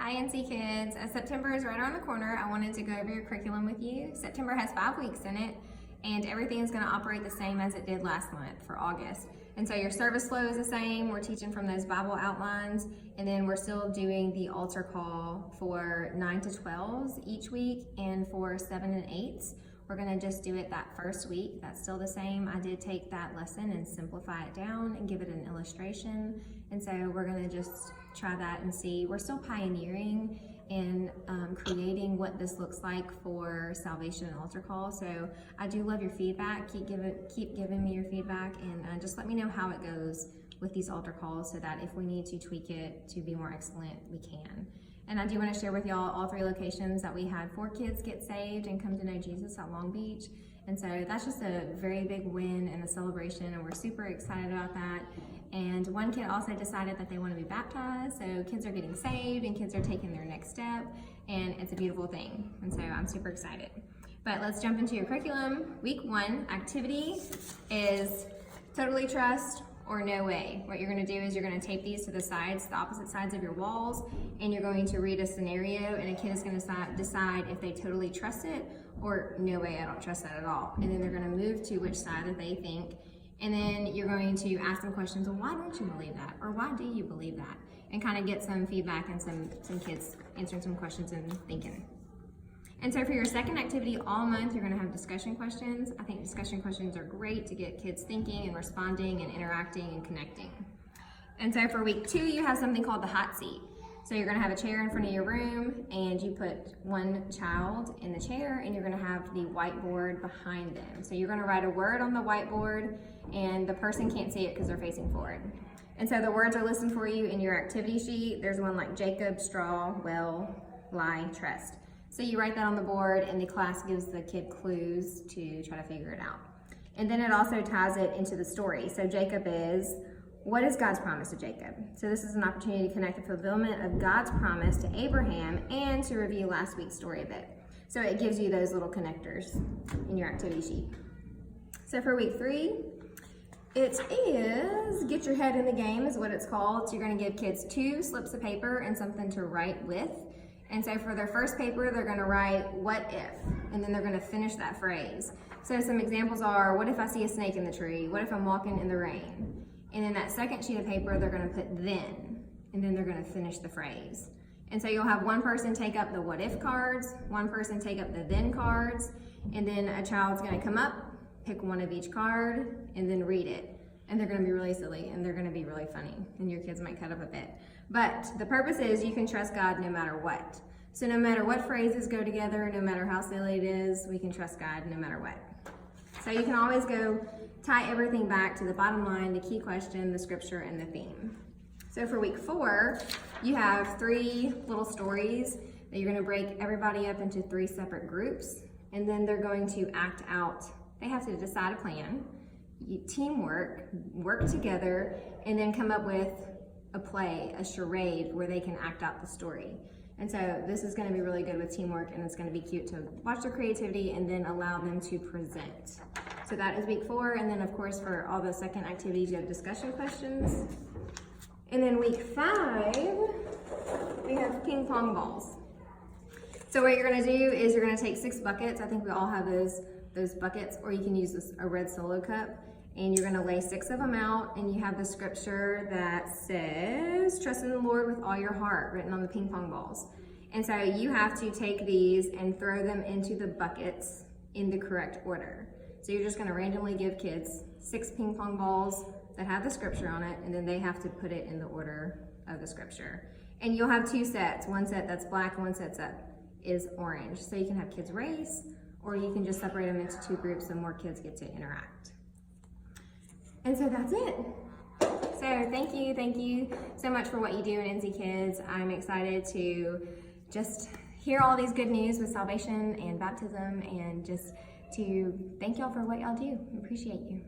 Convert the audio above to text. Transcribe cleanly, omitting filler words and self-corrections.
Hi NC Kids. As September is right around the corner, I wanted to go over your curriculum with you. September has 5 weeks in it, and everything is going to operate the same as it did last month for August. And so your service flow is the same. We're teaching from those Bible outlines, and then we're still doing the altar call for 9 to 12s each week, and for 7 and 8s. We're going to just do it that first week. That's still the same. I did take that lesson and simplify it down and give it an illustration. And so we're going to just try that and see. We're still pioneering in creating what this looks like for salvation and altar call. So I do love your feedback. Keep giving me your feedback, and just let me know how it goes with these altar calls so that if we need to tweak it to be more excellent, we can. And I do want to share with y'all all 3 locations that we had 4 kids get saved and come to know Jesus at Long Beach. And so that's just a very big win and a celebration, and we're super excited about that. And one kid also decided that they want to be baptized, so kids are getting saved and kids are taking their next step, and it's a beautiful thing. And so I'm super excited. But let's jump into your curriculum. Week 1 activity is totally trust or no way. What you're going to do is you're going to tape these to the sides, the opposite sides of your walls, and you're going to read a scenario, and a kid is going to decide if they totally trust it or no way, I don't trust that at all. And then they're going to move to which side that they think, and then you're going to ask them questions, well, why don't you believe that? Or why do you believe that? And kind of get some feedback and some kids answering some questions and thinking. And so for your second activity all month, you're going to have discussion questions. I think discussion questions are great to get kids thinking and responding and interacting and connecting. And so for week 2, you have something called the hot seat. So you're going to have a chair in front of your room, and you put one child in the chair, and you're going to have the whiteboard behind them. So you're going to write a word on the whiteboard, and the person can't see it because they're facing forward. And so the words are listed for you in your activity sheet. There's one like Jacob, straw, well, lie, trust. So you write that on the board, and the class gives the kid clues to try to figure it out. And then it also ties it into the story. So Jacob is, what is God's promise to Jacob? So this is an opportunity to connect the fulfillment of God's promise to Abraham and to review last week's story a bit. So it gives you those little connectors in your activity sheet. So for week 3, it is get your head in the game is what it's called. So you're going to give kids 2 slips of paper and something to write with. And so for their first paper, they're going to write, what if? And then they're going to finish that phrase. So some examples are, what if I see a snake in the tree? What if I'm walking in the rain? And in that second sheet of paper, they're going to put then, and then they're going to finish the phrase. And so you'll have one person take up the what if cards, one person take up the then cards, and then a child's going to come up, pick one of each card, and then read it. And they're going to be really silly, and they're going to be really funny, and your kids might cut up a bit. But the purpose is you can trust God no matter what. So no matter what phrases go together, no matter how silly it is, we can trust God no matter what. So you can always go tie everything back to the bottom line, the key question, the scripture, and the theme. So for week 4, you have 3 little stories that you're going to break everybody up into 3 separate groups, and then they're going to act out. They have to decide a plan, teamwork, work together, and then come up with a play, a charade, where they can act out the story. And so this is going to be really good with teamwork, and it's going to be cute to watch their creativity and then allow them to present. So that is week 4, and then of course for all the second activities you have discussion questions. And then week 5, we have ping pong balls. So what you're going to do is you're going to take 6 buckets. I think we all have those buckets, or you can use a red Solo cup. And you're going to lay 6 of them out, and you have the scripture that says, trust in the Lord with all your heart, written on the ping pong balls. And so you have to take these and throw them into the buckets in the correct order. So you're just going to randomly give kids 6 ping pong balls that have the scripture on it, and then they have to put it in the order of the scripture. And you'll have 2 sets, one set that's black and one set that is orange. So you can have kids race, or you can just separate them into 2 groups so more kids get to interact. And so that's it. So thank you so much for what you do in NC Kids. I'm excited to just hear all these good news with salvation and baptism, and just to thank y'all for what y'all do. I appreciate you.